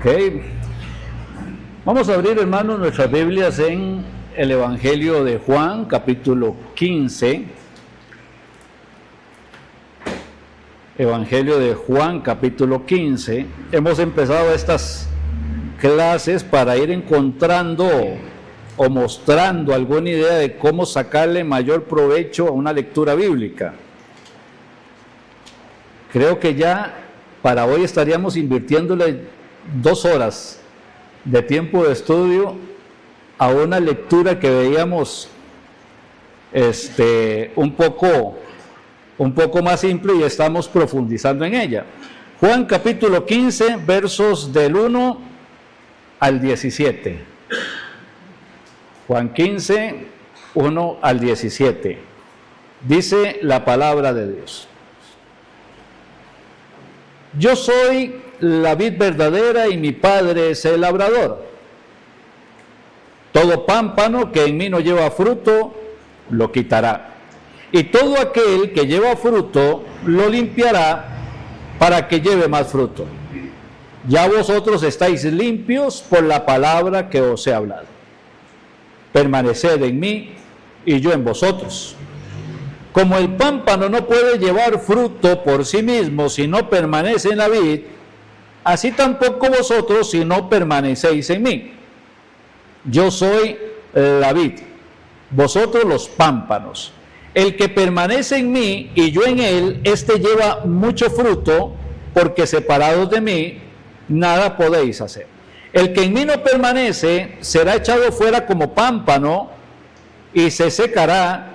Ok. Vamos a abrir, hermanos, nuestras Biblias en el Evangelio de Juan, capítulo 15. Evangelio de Juan, capítulo 15. Hemos empezado estas clases para ir encontrando o mostrando alguna idea de cómo sacarle mayor provecho a una lectura bíblica. Creo que ya para hoy estaríamos invirtiéndole 2 horas de tiempo de estudio a una lectura que veíamos un poco más simple, y estamos profundizando en ella. Juan capítulo 15, versos del 1 al 17. Juan 15, 1 al 17. Dice la palabra de Dios: Yo soy la vid verdadera y mi Padre es el labrador. Todo pámpano que en mí no lleva fruto, lo quitará. Y todo aquel que lleva fruto, lo limpiará para que lleve más fruto. Ya vosotros estáis limpios por la palabra que os he hablado. Permaneced en mí y yo en vosotros. Como el pámpano no puede llevar fruto por sí mismo si no permanece en la vid, así tampoco vosotros si no permanecéis en mí. Yo soy la vid, vosotros los pámpanos. El que permanece en mí y yo en él, éste lleva mucho fruto, porque separados de mí, nada podéis hacer. El que en mí no permanece, será echado fuera como pámpano, y se secará,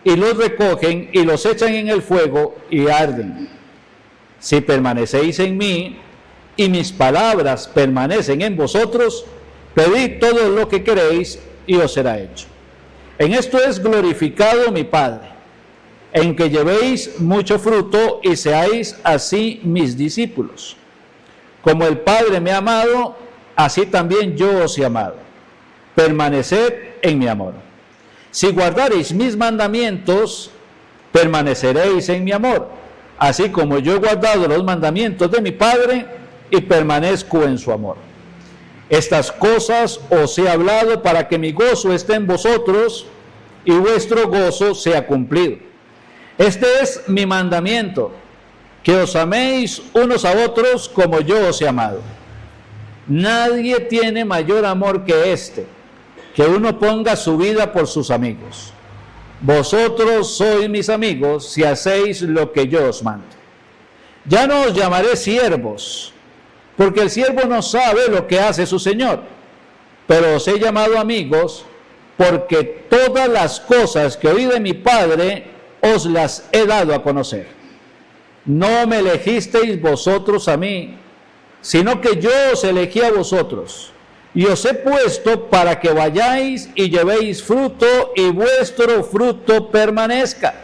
y los recogen y los echan en el fuego y arden. Si permanecéis en mí y mis palabras permanecen en vosotros, pedid todo lo que queréis y os será hecho. En esto es glorificado mi Padre, en que llevéis mucho fruto y seáis así mis discípulos. Como el Padre me ha amado, así también yo os he amado. Permaneced en mi amor. Si guardareis mis mandamientos, permaneceréis en mi amor, así como yo he guardado los mandamientos de mi Padre y permanezco en su amor. Estas cosas os he hablado para que mi gozo esté en vosotros y vuestro gozo sea cumplido. Este es mi mandamiento, que os améis unos a otros como yo os he amado. Nadie tiene mayor amor que este, que uno ponga su vida por sus amigos. Vosotros sois mis amigos si hacéis lo que yo os mando. Ya no os llamaré siervos, porque el siervo no sabe lo que hace su señor, pero os he llamado amigos, porque todas las cosas que oí de mi Padre os las he dado a conocer. No me elegisteis vosotros a mí, sino que yo os elegí a vosotros, y os he puesto para que vayáis y llevéis fruto, y vuestro fruto permanezca,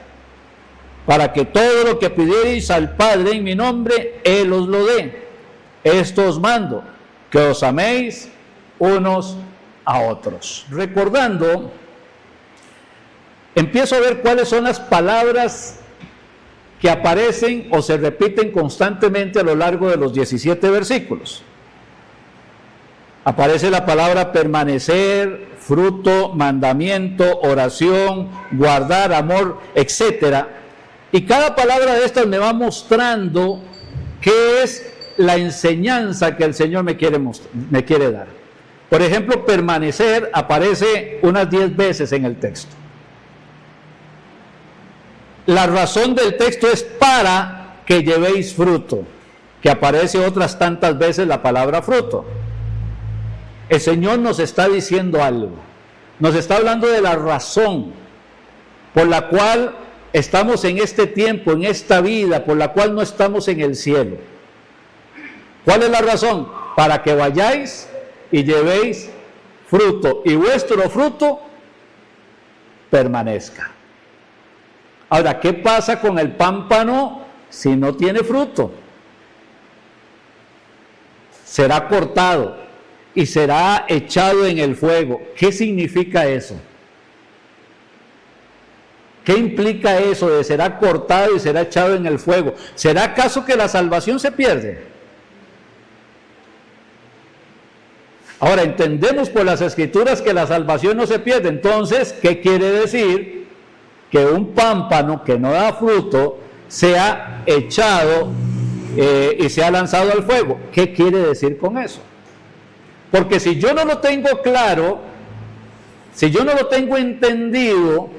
para que todo lo que pidierais al Padre en mi nombre, Él os lo dé. Esto os mando, que os améis unos a otros. Recordando, empiezo a ver cuáles son las palabras que aparecen o se repiten constantemente a lo largo de los 17 versículos. Aparece la palabra permanecer, fruto, mandamiento, oración, guardar, amor, etc. Y cada palabra de estas me va mostrando qué es la enseñanza que el Señor me quiere dar. Por ejemplo, permanecer aparece unas 10 veces en el texto. La razón del texto es para que llevéis fruto, que aparece otras tantas veces la palabra fruto. El Señor nos está diciendo algo, nos está hablando de la razón por la cual estamos en este tiempo, en esta vida, por la cual no estamos en el cielo. ¿Cuál es la razón? Para que vayáis y llevéis fruto, y vuestro fruto permanezca. Ahora, ¿qué pasa con el pámpano si no tiene fruto? Será cortado y será echado en el fuego. ¿Qué significa eso? ¿Qué implica eso de será cortado y será echado en el fuego? ¿Será acaso que la salvación se pierde? Ahora, entendemos por las Escrituras que la salvación no se pierde. Entonces, ¿qué quiere decir? Que un pámpano que no da fruto sea echado y sea lanzado al fuego. ¿Qué quiere decir con eso? Porque si yo no lo tengo claro, si yo no lo tengo entendido,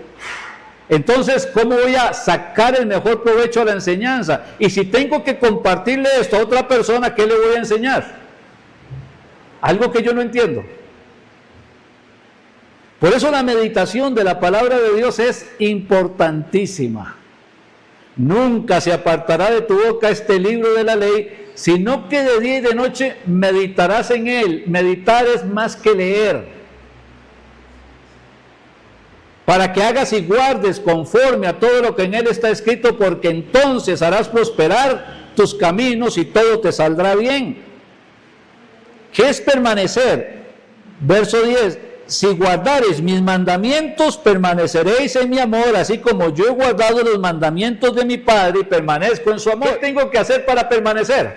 entonces, ¿cómo voy a sacar el mejor provecho a la enseñanza? Y si tengo que compartirle esto a otra persona, ¿qué le voy a enseñar? Algo que yo no entiendo. Por eso la meditación de la palabra de Dios es importantísima. Nunca se apartará de tu boca este libro de la ley, sino que de día y de noche meditarás en él. Meditar es más que leer. Para que hagas y guardes conforme a todo lo que en él está escrito, porque entonces harás prosperar tus caminos y todo te saldrá bien. ¿Qué es permanecer? Verso 10, si guardareis mis mandamientos, permaneceréis en mi amor, así como yo he guardado los mandamientos de mi Padre y permanezco en su amor. ¿Qué tengo que hacer para permanecer?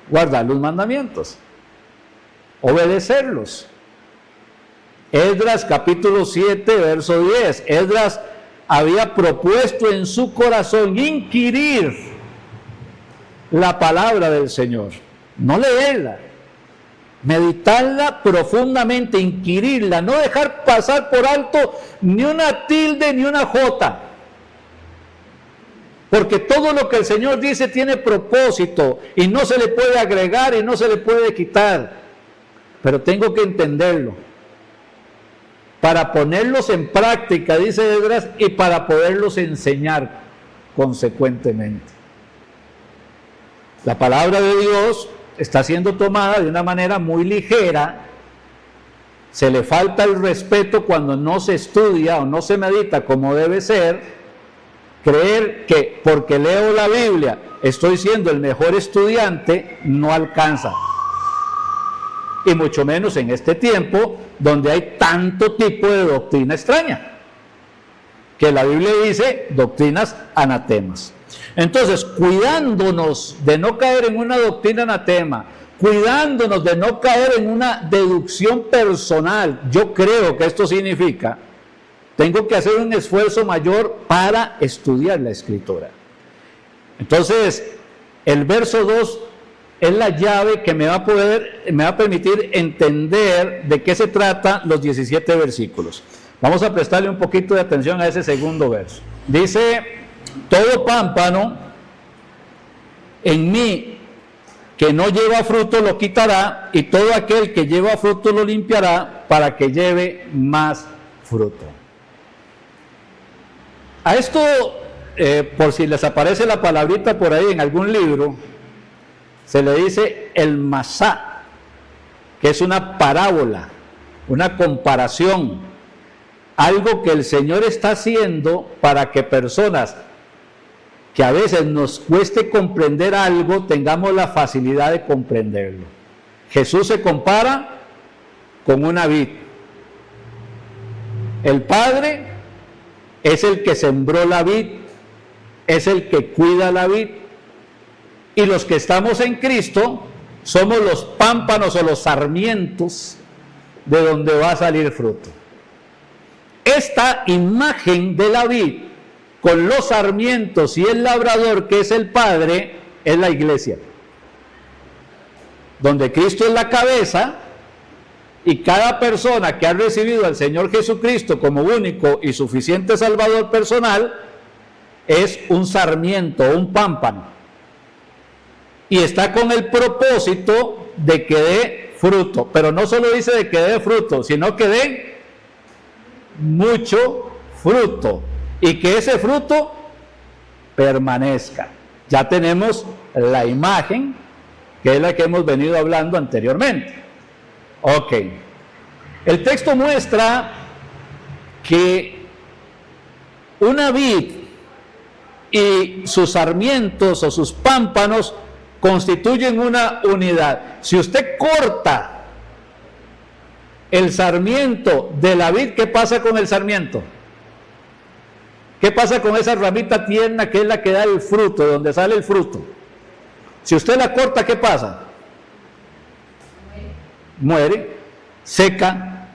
Guardar los mandamientos, obedecerlos. Esdras capítulo 7, verso 10. Esdras había propuesto en su corazón inquirir la palabra del Señor, no leerla, meditarla profundamente, inquirirla, no dejar pasar por alto ni una tilde ni una jota, porque todo lo que el Señor dice tiene propósito y no se le puede agregar y no se le puede quitar, pero tengo que entenderlo para ponerlos en práctica, dice Esdras, y para poderlos enseñar consecuentemente. La palabra de Dios está siendo tomada de una manera muy ligera. Se le falta el respeto cuando no se estudia o no se medita como debe ser. Creer que porque leo la Biblia estoy siendo el mejor estudiante no alcanza. Y mucho menos en este tiempo donde hay tanto tipo de doctrina extraña, que la Biblia dice doctrinas anatemas. Entonces, cuidándonos de no caer en una doctrina anatema, cuidándonos de no caer en una deducción personal, yo creo que esto significa, tengo que hacer un esfuerzo mayor para estudiar la Escritura. Entonces, el verso 2 es la llave que me va a permitir entender de qué se trata los 17 versículos. Vamos a prestarle un poquito de atención a ese segundo verso. Dice, todo pámpano en mí que no lleva fruto lo quitará, y todo aquel que lleva fruto lo limpiará, para que lleve más fruto. A esto, por si les aparece la palabrita por ahí en algún libro, se le dice el masá, que es una parábola, una comparación, algo que el Señor está haciendo para que personas que a veces nos cueste comprender algo, tengamos la facilidad de comprenderlo. Jesús se compara con una vid. El Padre es el que sembró la vid, es el que cuida la vid. Y los que estamos en Cristo somos los pámpanos o los sarmientos de donde va a salir fruto. Esta imagen de la vid con los sarmientos y el labrador, que es el Padre, es la iglesia, donde Cristo es la cabeza, y cada persona que ha recibido al Señor Jesucristo como único y suficiente Salvador personal es un sarmiento, un pámpano, y está con el propósito de que dé fruto. Pero no solo dice de que dé fruto, sino que dé mucho fruto, y que ese fruto permanezca. Ya tenemos la imagen, que es la que hemos venido hablando anteriormente. Ok. El texto muestra que una vid y sus sarmientos o sus pámpanos constituyen una unidad. Si usted corta el sarmiento de la vid, ¿qué pasa con el sarmiento? ¿Qué pasa con esa ramita tierna que es la que da el fruto, de donde sale el fruto? Si usted la corta, ¿qué pasa? muere, seca,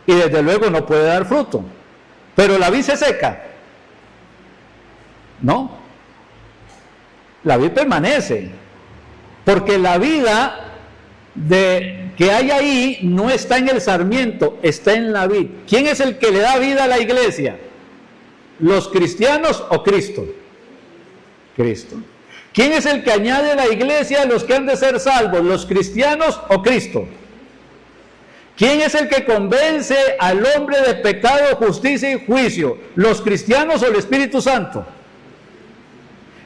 y desde luego no puede dar fruto. Pero la vid se seca. No. La vid permanece. Porque la vida que hay ahí no está en el sarmiento, está en la vid. ¿Quién es el que le da vida a la iglesia? ¿Los cristianos o Cristo? Cristo. ¿Quién es el que añade a la iglesia a los que han de ser salvos? ¿Los cristianos o Cristo? ¿Quién es el que convence al hombre de pecado, justicia y juicio? ¿Los cristianos o el Espíritu Santo?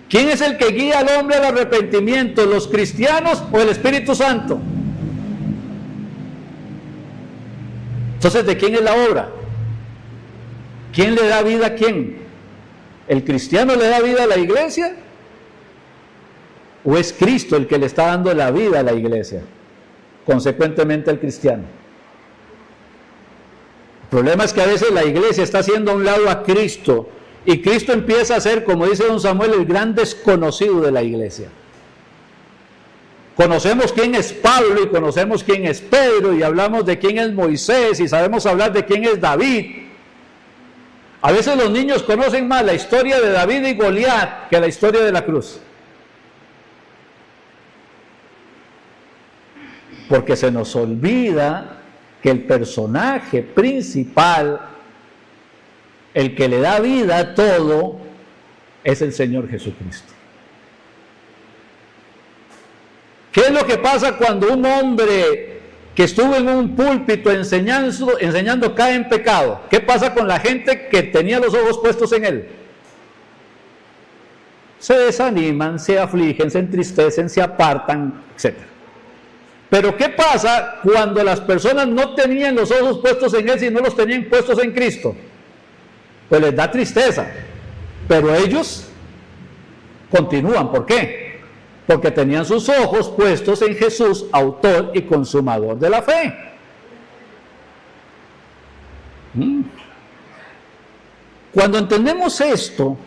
¿Quién es el que guía al hombre al arrepentimiento? ¿Los cristianos o el Espíritu Santo? Entonces, ¿de quién es la obra? ¿Quién le da vida a quién? ¿El cristiano le da vida a la iglesia? ¿O es Cristo el que le está dando la vida a la iglesia? Consecuentemente al cristiano. El problema es que a veces la iglesia está haciendo a un lado a Cristo, y Cristo empieza a ser, como dice don Samuel, el gran desconocido de la iglesia. Conocemos quién es Pablo y conocemos quién es Pedro, y hablamos de quién es Moisés, y sabemos hablar de quién es David. A veces los niños conocen más la historia de David y Goliat que la historia de la cruz. Porque se nos olvida que el personaje principal, el que le da vida a todo, es el Señor Jesucristo. ¿Qué es lo que pasa cuando un hombre que estuvo en un púlpito enseñando cae en pecado? ¿Qué pasa con la gente que tenía los ojos puestos en él? Se desaniman, se afligen, se entristecen, se apartan, etc. Pero ¿qué pasa cuando las personas no tenían los ojos puestos en él, sino los tenían puestos en Cristo? Pues les da tristeza, pero ellos continúan. ¿Por qué? Porque tenían sus ojos puestos en Jesús, autor y consumador de la fe. Cuando entendemos esto,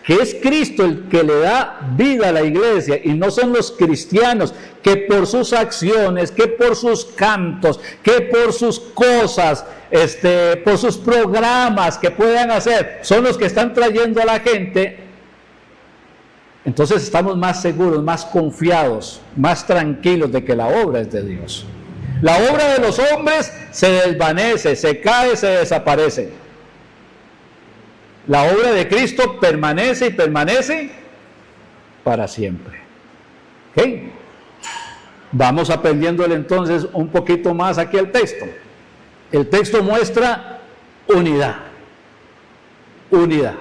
que es Cristo el que le da vida a la iglesia y no son los cristianos que por sus acciones, que por sus cantos, que por sus cosas, por sus programas que puedan hacer, son los que están trayendo a la gente, entonces estamos más seguros, más confiados, más tranquilos de que la obra es de Dios. La obra de los hombres se desvanece, se cae, se desaparece. La obra de Cristo permanece y permanece para siempre. ¿Ok? Vamos aprendiéndole entonces un poquito más aquí al texto. El texto muestra unidad. Unidad.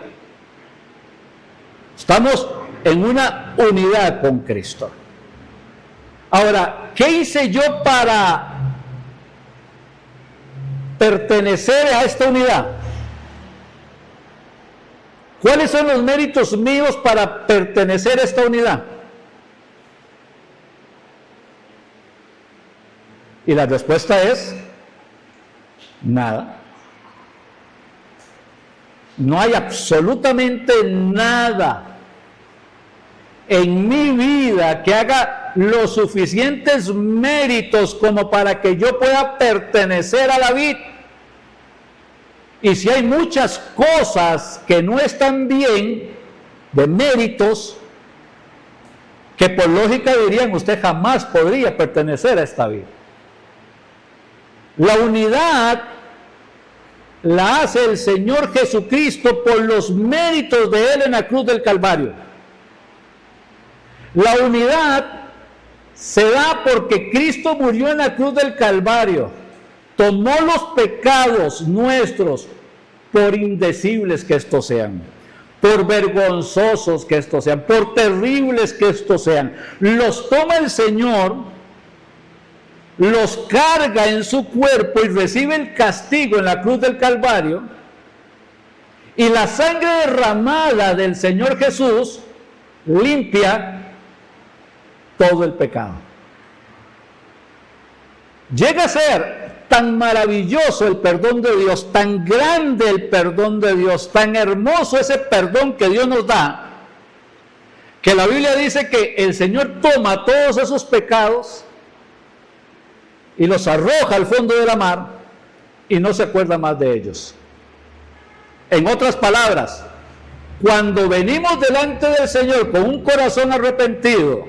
Estamos en una unidad con Cristo. Ahora, ¿qué hice yo para pertenecer a esta unidad? ¿Cuáles son los méritos míos para pertenecer a esta unidad? Y la respuesta es nada. No hay absolutamente nada en mi vida que haga los suficientes méritos como para que yo pueda pertenecer a la vid. Y si hay muchas cosas que no están bien, de méritos, que por lógica dirían, usted jamás podría pertenecer a esta vida. La unidad la hace el Señor Jesucristo por los méritos de Él en la cruz del Calvario. La unidad se da porque Cristo murió en la cruz del Calvario. Tomó los pecados nuestros, por indecibles que estos sean, por vergonzosos que estos sean, por terribles que estos sean. Los toma el Señor, los carga en su cuerpo y recibe el castigo en la cruz del Calvario. Y la sangre derramada del Señor Jesús limpia todo el pecado. Llega a ser tan maravilloso el perdón de Dios, tan grande el perdón de Dios, tan hermoso ese perdón que Dios nos da, que la Biblia dice que el Señor toma todos esos pecados y los arroja al fondo de la mar y no se acuerda más de ellos. En otras palabras, cuando venimos delante del Señor con un corazón arrepentido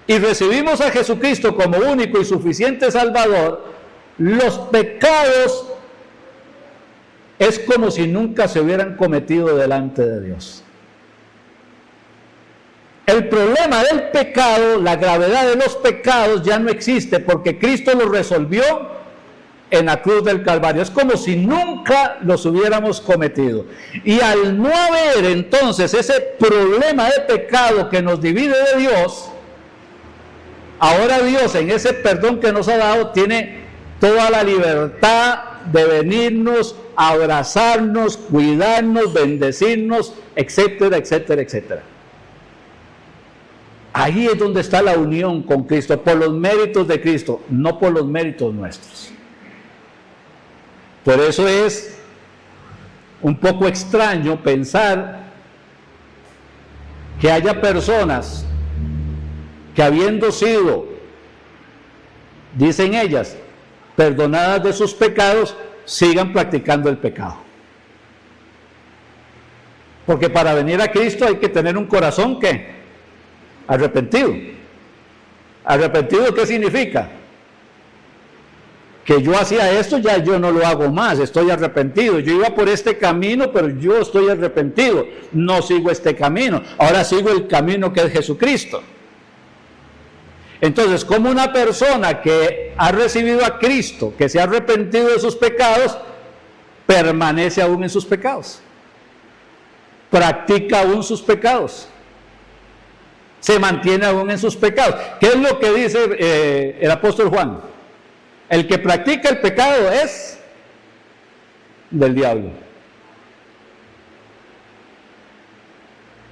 y recibimos a Jesucristo como único y suficiente Salvador, los pecados es como si nunca se hubieran cometido delante de Dios. El problema del pecado, la gravedad de los pecados ya no existe porque Cristo lo resolvió en la cruz del Calvario. Es como si nunca los hubiéramos cometido. Y al no haber entonces ese problema de pecado que nos divide de Dios, ahora Dios en ese perdón que nos ha dado tiene toda la libertad de venirnos, abrazarnos, cuidarnos, bendecirnos, etcétera, etcétera, etcétera. Ahí es donde está la unión con Cristo, por los méritos de Cristo, no por los méritos nuestros. Por eso es un poco extraño pensar que haya personas que habiendo sido, dicen ellas, perdonadas de sus pecados, sigan practicando el pecado. Porque para venir a Cristo hay que tener un corazón ¿qué? Arrepentido. ¿Arrepentido qué significa? Que yo hacía esto, ya yo no lo hago más, estoy arrepentido. Yo iba por este camino, pero yo estoy arrepentido. No sigo este camino, ahora sigo el camino que es Jesucristo. Entonces, como una persona que ha recibido a Cristo, que se ha arrepentido de sus pecados, permanece aún en sus pecados, practica aún sus pecados, se mantiene aún en sus pecados. ¿Qué es lo que dice el apóstol Juan? El que practica el pecado es del diablo.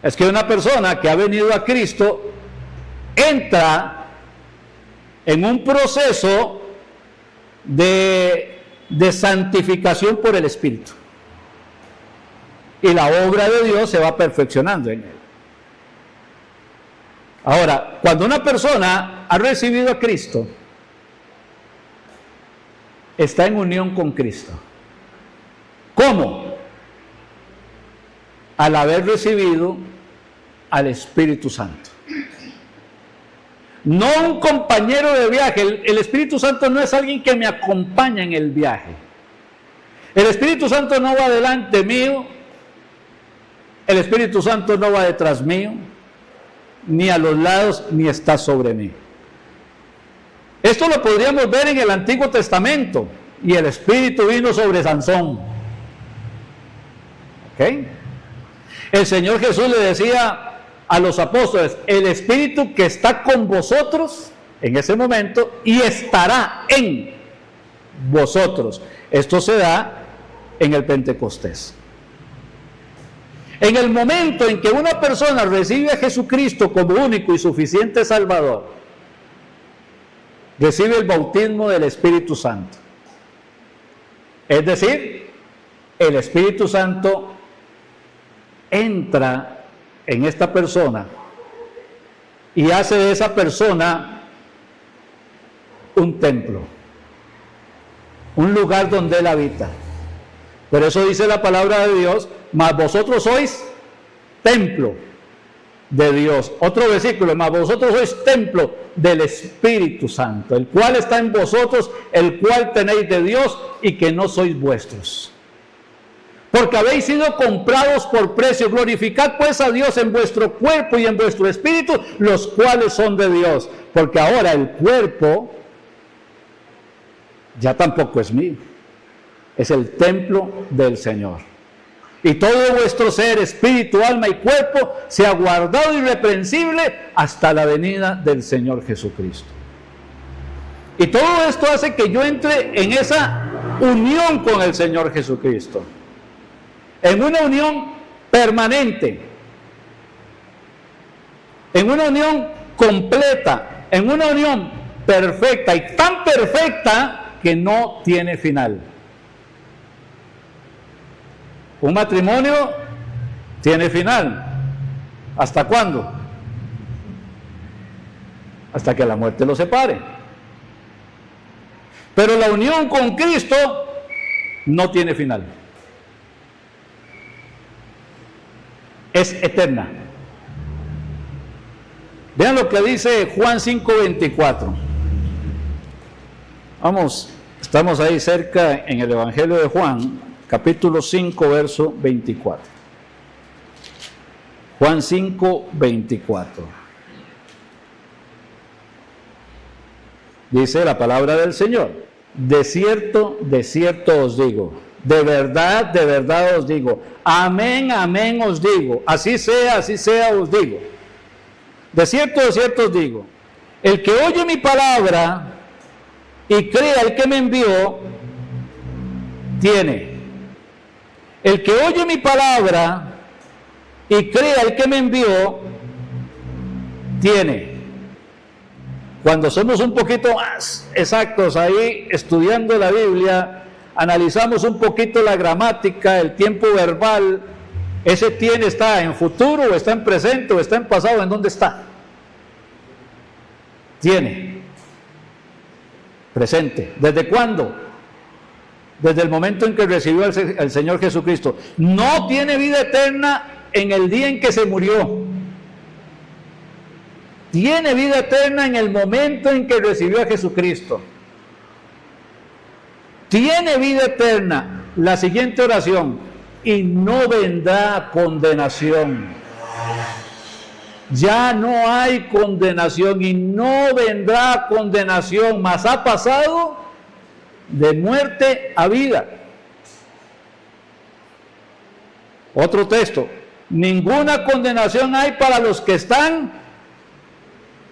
Es que una persona que ha venido a Cristo entra en un proceso de santificación por el Espíritu. Y la obra de Dios se va perfeccionando en él. Ahora, cuando una persona ha recibido a Cristo, está en unión con Cristo. ¿Cómo? Al haber recibido al Espíritu Santo. No un compañero de viaje. El Espíritu Santo no es alguien que me acompaña en el viaje. El Espíritu Santo no va delante mío. El Espíritu Santo no va detrás mío, ni a los lados, ni está sobre mí. Esto lo podríamos ver en el Antiguo Testamento. Y el Espíritu vino sobre Sansón. ¿Ok? El Señor Jesús le decía a los apóstoles, el Espíritu que está con vosotros en ese momento y estará en vosotros. Esto se da en el Pentecostés. En el momento en que una persona recibe a Jesucristo como único y suficiente Salvador, recibe el bautismo del Espíritu Santo. Es decir, el Espíritu Santo entra en esta persona y hace de esa persona un templo, un lugar donde él habita. Por eso dice la palabra de Dios, mas vosotros sois templo de Dios. Otro versículo, mas vosotros sois templo del Espíritu Santo, el cual está en vosotros, el cual tenéis de Dios y que no sois vuestros. Porque habéis sido comprados por precio. Glorificad pues a Dios en vuestro cuerpo y en vuestro espíritu, los cuales son de Dios. Porque ahora el cuerpo ya tampoco es mío, es el templo del Señor. Y todo vuestro ser, espíritu, alma y cuerpo, sea guardado irreprensible hasta la venida del Señor Jesucristo. Y todo esto hace que yo entre en esa unión con el Señor Jesucristo. En una unión permanente, en una unión completa, en una unión perfecta, y tan perfecta que no tiene final. Un matrimonio tiene final. ¿Hasta cuándo? Hasta que la muerte lo separe. Pero la unión con Cristo no tiene final. Es eterna. Vean lo que dice Juan 5:24. Vamos, estamos ahí cerca en el Evangelio de Juan, capítulo 5, verso 24. Juan 5:24. Dice la palabra del Señor: de cierto os digo, de verdad os digo, amén, amén os digo, así sea os digo. De cierto os digo, el que oye mi palabra y crea el que me envió, tiene. El que oye mi palabra y crea el que me envió, tiene. Cuando somos un poquito más exactos ahí estudiando la Biblia, analizamos un poquito la gramática, el tiempo verbal, ese tiene está en futuro o está en presente o está en pasado, ¿en dónde está? Tiene. Presente. ¿Desde cuándo? Desde el momento en que recibió al Señor Jesucristo. No tiene vida eterna en el día en que se murió. Tiene vida eterna en el momento en que recibió a Jesucristo. Tiene vida eterna. La siguiente oración: y no vendrá condenación. Ya no hay condenación y no vendrá condenación, mas ha pasado de muerte a vida. Otro texto: ninguna condenación hay para los que están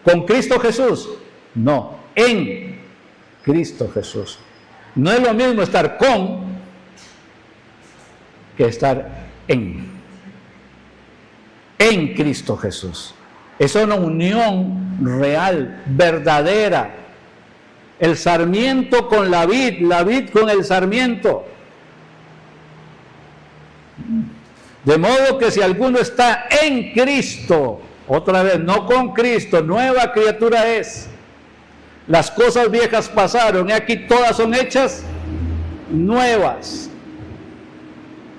con Cristo Jesús. No, en Cristo Jesús. No es lo mismo estar con que estar en Cristo Jesús. Es una unión real, verdadera. El sarmiento con la vid con el sarmiento. De modo que si alguno está en Cristo, otra vez, no con Cristo, nueva criatura es. Las cosas viejas pasaron y aquí todas son hechas nuevas.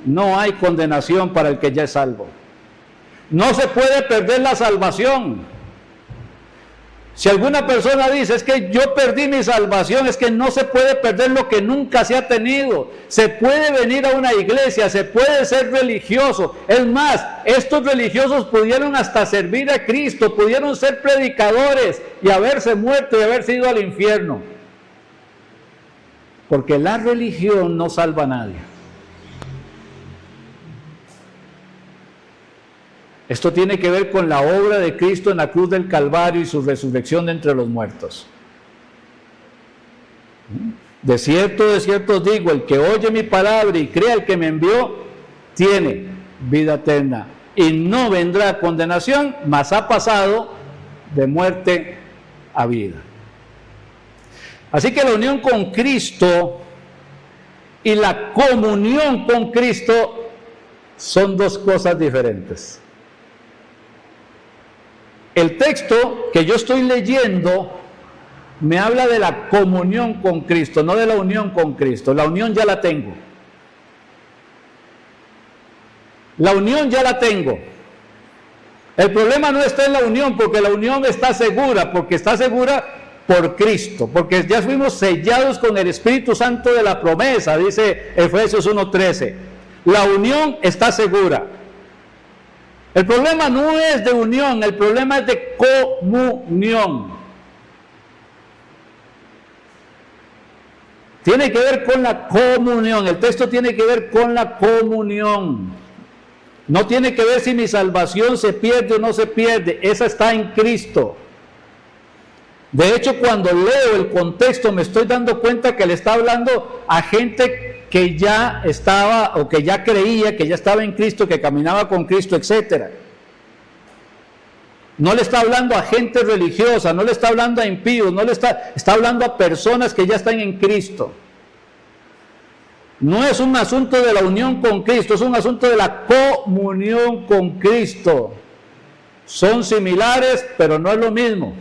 No hay condenación para el que ya es salvo. No se puede perder la salvación. Si alguna persona dice, es que yo perdí mi salvación, es que no se puede perder lo que nunca se ha tenido. Se puede venir a una iglesia, se puede ser religioso. Es más, estos religiosos pudieron hasta servir a Cristo, pudieron ser predicadores y haberse muerto y haberse ido al infierno. Porque la religión no salva a nadie. Esto tiene que ver con la obra de Cristo en la cruz del Calvario y su resurrección de entre los muertos. De cierto os digo, el que oye mi palabra y crea el que me envió, tiene vida eterna y no vendrá condenación, mas ha pasado de muerte a vida. Así que la unión con Cristo y la comunión con Cristo son dos cosas diferentes. El texto que yo estoy leyendo me habla de la comunión con Cristo, no de la unión con Cristo. La unión ya la tengo. La unión ya la tengo. El problema no está en la unión, porque la unión está segura, por Cristo, porque ya fuimos sellados con el Espíritu Santo de la promesa, dice Efesios 1:13. La unión está segura. El problema no es de unión, el problema es de comunión. Tiene que ver con la comunión, el texto tiene que ver con la comunión. No tiene que ver si mi salvación se pierde o no se pierde, esa está en Cristo. De hecho, cuando leo el contexto me estoy dando cuenta que le está hablando a gente que ya estaba o que ya creía, que ya estaba en Cristo, que caminaba con Cristo, etc. No le está hablando a gente religiosa, no le está hablando a impíos, está hablando a personas que ya están en Cristo. No es un asunto de la unión con Cristo, es un asunto de la comunión con Cristo. Son similares, pero no es lo mismo.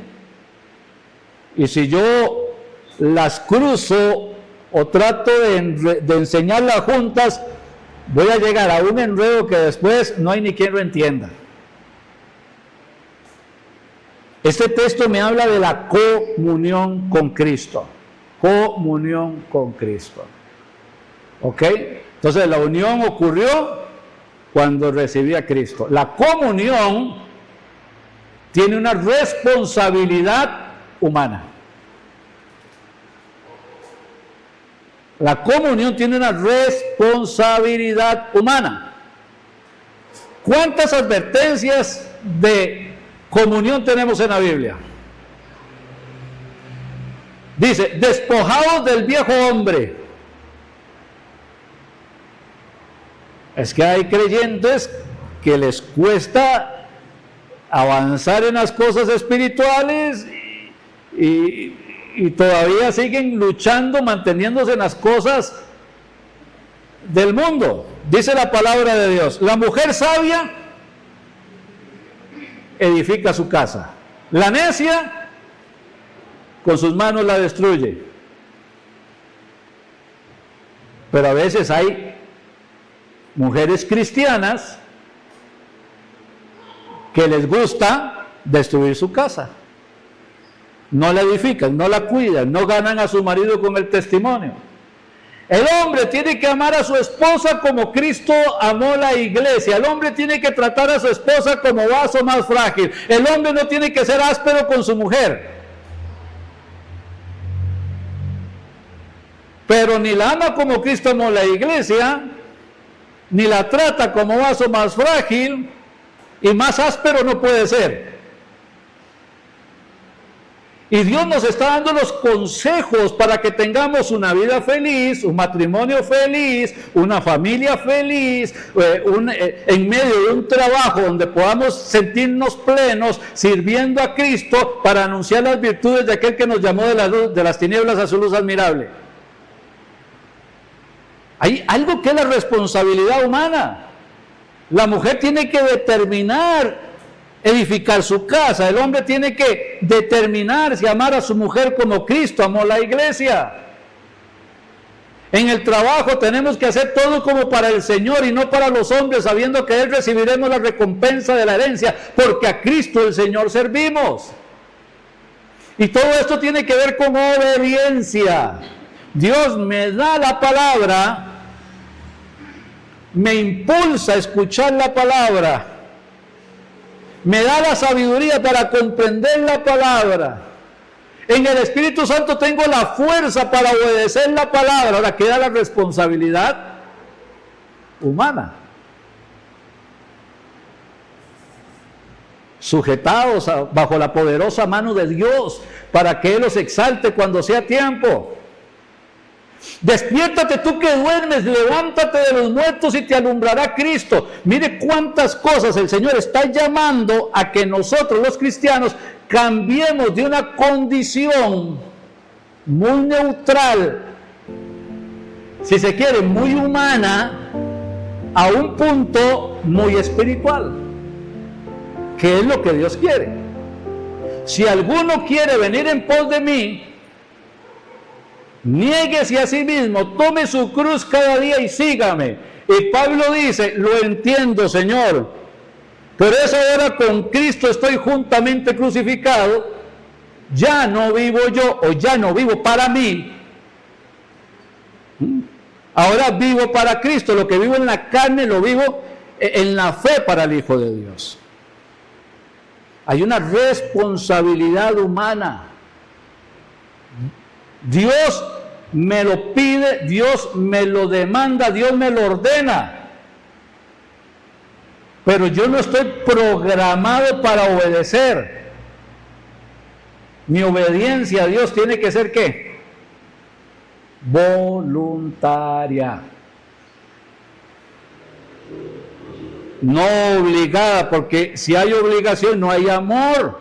Y si yo las cruzo o trato de enseñarlas juntas, voy a llegar a un enredo que después no hay ni quien lo entienda. Este texto me habla de la comunión con Cristo. Comunión con Cristo. ¿Ok? Entonces la unión ocurrió cuando recibí a Cristo. La comunión tiene una responsabilidad humana. La comunión tiene una responsabilidad humana. ¿Cuántas advertencias de comunión tenemos en la Biblia? Dice, despojados del viejo hombre. Es que hay creyentes que les cuesta avanzar en las cosas espirituales y todavía siguen luchando, manteniéndose en las cosas del mundo. Dice la palabra de Dios, la mujer sabia edifica su casa, la necia con sus manos la destruye. Pero a veces hay mujeres cristianas que les gusta destruir su casa. No la edifican, no la cuidan, no ganan a su marido con el testimonio. El hombre tiene que amar a su esposa como Cristo amó la iglesia. El hombre tiene que tratar a su esposa como vaso más frágil. El hombre no tiene que ser áspero con su mujer. Pero ni la ama como Cristo amó la iglesia, ni la trata como vaso más frágil, y más áspero no puede ser. Y Dios nos está dando los consejos para que tengamos una vida feliz, un matrimonio feliz, una familia feliz, en medio de un trabajo donde podamos sentirnos plenos, sirviendo a Cristo para anunciar las virtudes de aquel que nos llamó de la luz, de las tinieblas a su luz admirable. Hay algo que es la responsabilidad humana. La mujer tiene que determinar edificar su casa. El hombre tiene que determinarse a amar a su mujer como Cristo amó la iglesia. En el trabajo tenemos que hacer todo como para el Señor y no para los hombres, sabiendo que de Él recibiremos la recompensa de la herencia, porque a Cristo el Señor servimos. Y todo esto tiene que ver con obediencia. Dios me da la palabra, me impulsa a escuchar la palabra, me da la sabiduría para comprender la palabra. En el Espíritu Santo tengo la fuerza para obedecer la palabra. Ahora queda la responsabilidad humana. Sujetados bajo la poderosa mano de Dios para que Él los exalte cuando sea tiempo. Despiértate tú que duermes, levántate de los muertos y te alumbrará Cristo. Mire cuántas cosas el Señor está llamando a que nosotros los cristianos cambiemos de una condición muy neutral, si se quiere, muy humana, a un punto muy espiritual, que es lo que Dios quiere. Si alguno quiere venir en pos de mí, niéguese a sí mismo, tome su cruz cada día y sígame. Y Pablo dice, lo entiendo, Señor, pero es ahora con Cristo estoy juntamente crucificado, ya no vivo yo, o ya no vivo para mí, ahora vivo para Cristo. Lo que vivo en la carne lo vivo en la fe para el Hijo de Dios. Hay una responsabilidad humana. Dios me lo pide, Dios me lo demanda, Dios me lo ordena. Pero yo no estoy programado para obedecer. Mi obediencia a Dios tiene que ser ¿qué? Voluntaria. No obligada, porque si hay obligación no hay amor.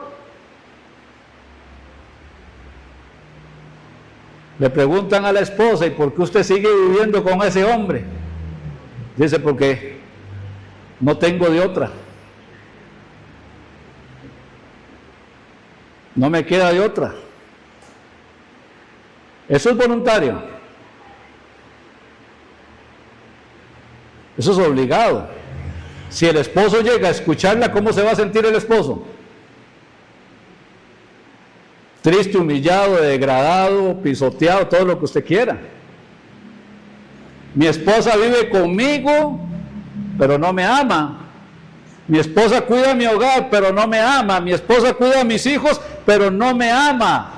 Le preguntan a la esposa, ¿y por qué usted sigue viviendo con ese hombre? Dice, porque no tengo de otra. No me queda de otra. Eso es voluntario. Eso es obligado. Si el esposo llega a escucharla, ¿cómo se va a sentir el esposo? Triste, humillado, degradado, pisoteado, todo lo que usted quiera. Mi esposa vive conmigo, pero no me ama. Mi esposa cuida mi hogar, pero no me ama. Mi esposa cuida a mis hijos, pero no me ama.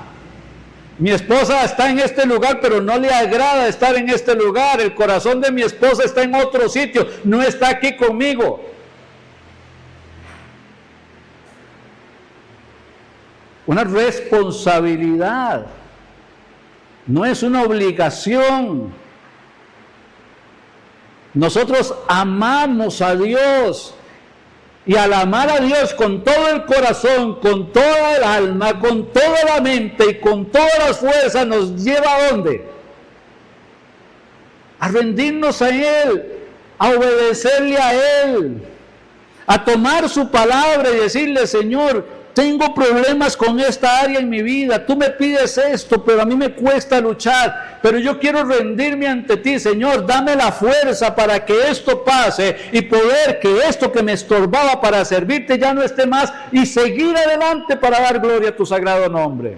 Mi esposa está en este lugar, pero no le agrada estar en este lugar. El corazón de mi esposa está en otro sitio, no está aquí conmigo. Una responsabilidad, no es una obligación. Nosotros amamos a Dios, y al amar a Dios con todo el corazón, con toda el alma, con toda la mente y con todas las fuerzas, nos lleva ¿a dónde? A rendirnos a Él, a obedecerle a Él, a tomar su palabra y decirle: Señor, tengo problemas con esta área en mi vida, tú me pides esto, pero a mí me cuesta luchar, pero yo quiero rendirme ante ti, Señor, dame la fuerza para que esto pase y poder que esto que me estorbaba para servirte ya no esté más y seguir adelante para dar gloria a tu sagrado nombre.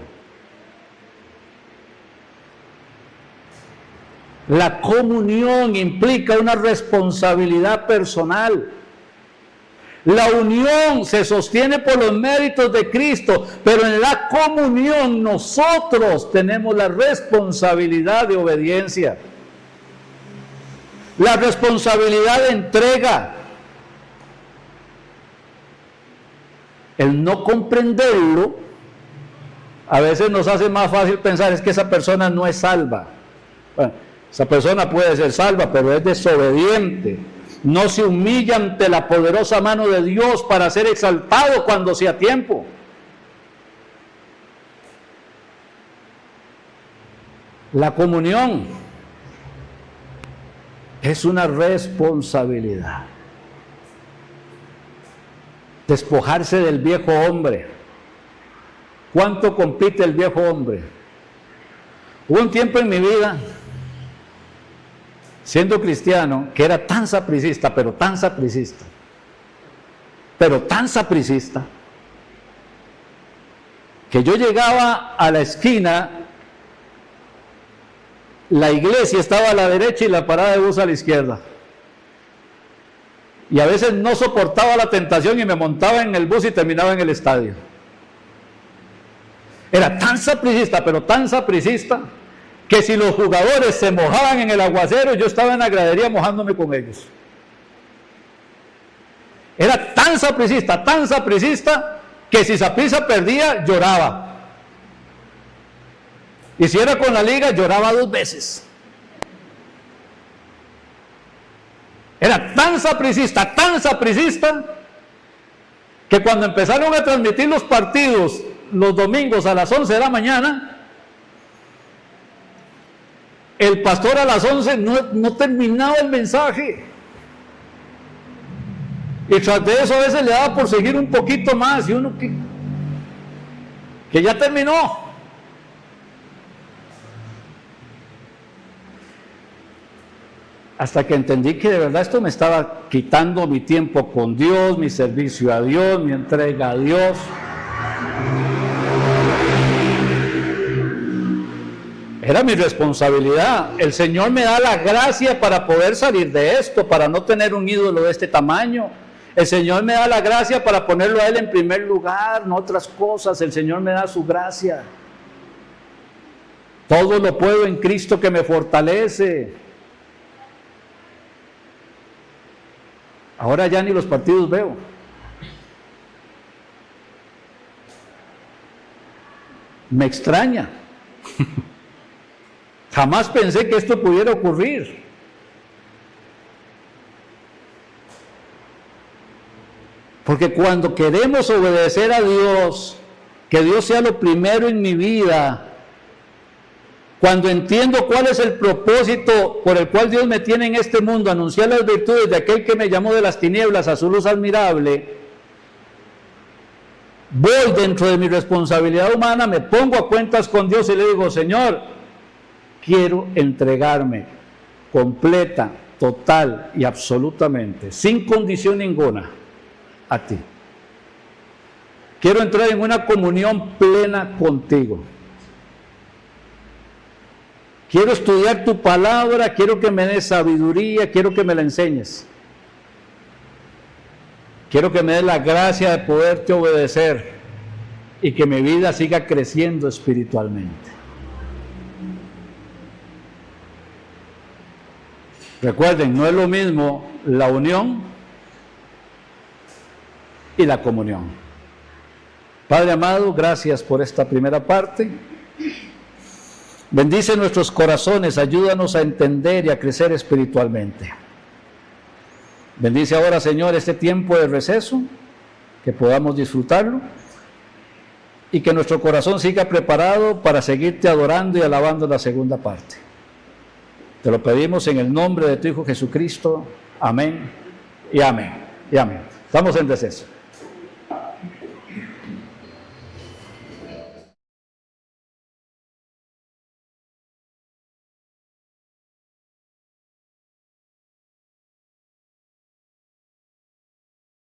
La comunión implica una responsabilidad personal. La unión se sostiene por los méritos de Cristo, pero en la comunión nosotros tenemos la responsabilidad de obediencia, la responsabilidad de entrega. El no comprenderlo a veces nos hace más fácil pensar: es que esa persona no es salva. Bueno, esa persona puede ser salva, pero es desobediente. No se humilla ante la poderosa mano de Dios para ser exaltado cuando sea tiempo. La comunión es una responsabilidad. Despojarse del viejo hombre. ¿Cuánto compite el viejo hombre? Hubo un tiempo en mi vida, siendo cristiano, que era tan sapricista, pero tan sapricista, que yo llegaba a la esquina, la iglesia estaba a la derecha y la parada de bus a la izquierda. Y a veces no soportaba la tentación y me montaba en el bus y terminaba en el estadio. Era tan sapricista, pero tan sapricista, que si los jugadores se mojaban en el aguacero, yo estaba en la gradería mojándome con ellos. Era tan sapricista, que si Saprissa perdía, lloraba. Y si era con la liga, lloraba 2 veces. Era tan sapricista, que cuando empezaron a transmitir los partidos los domingos a las 11 de la mañana, el pastor a las 11 no terminaba el mensaje. Y tras de eso a veces le daba por seguir un poquito más, y uno que ya terminó. Hasta que entendí que de verdad esto me estaba quitando mi tiempo con Dios, mi servicio a Dios, mi entrega a Dios. Era mi responsabilidad. El Señor me da la gracia para poder salir de esto, para no tener un ídolo de este tamaño. El Señor me da la gracia para ponerlo a Él en primer lugar, no otras cosas. El Señor me da su gracia. Todo lo puedo en Cristo que me fortalece. Ahora ya ni los partidos veo. Me extraña. Jamás pensé que esto pudiera ocurrir. Porque cuando queremos obedecer a Dios, que Dios sea lo primero en mi vida, cuando entiendo cuál es el propósito por el cual Dios me tiene en este mundo, anunciar las virtudes de aquel que me llamó de las tinieblas a su luz admirable, voy dentro de mi responsabilidad humana, me pongo a cuentas con Dios y le digo: Señor, quiero entregarme completa, total y absolutamente, sin condición ninguna, a ti. Quiero entrar en una comunión plena contigo. Quiero estudiar tu palabra, quiero que me des sabiduría, quiero que me la enseñes. Quiero que me des la gracia de poderte obedecer y que mi vida siga creciendo espiritualmente. Recuerden, no es lo mismo la unión y la comunión. Padre amado, gracias por esta primera parte. Bendice nuestros corazones, ayúdanos a entender y a crecer espiritualmente. Bendice ahora, Señor, este tiempo de receso, que podamos disfrutarlo y que nuestro corazón siga preparado para seguirte adorando y alabando la segunda parte. Te lo pedimos en el nombre de tu Hijo Jesucristo. Amén y amén y amén. Estamos en receso.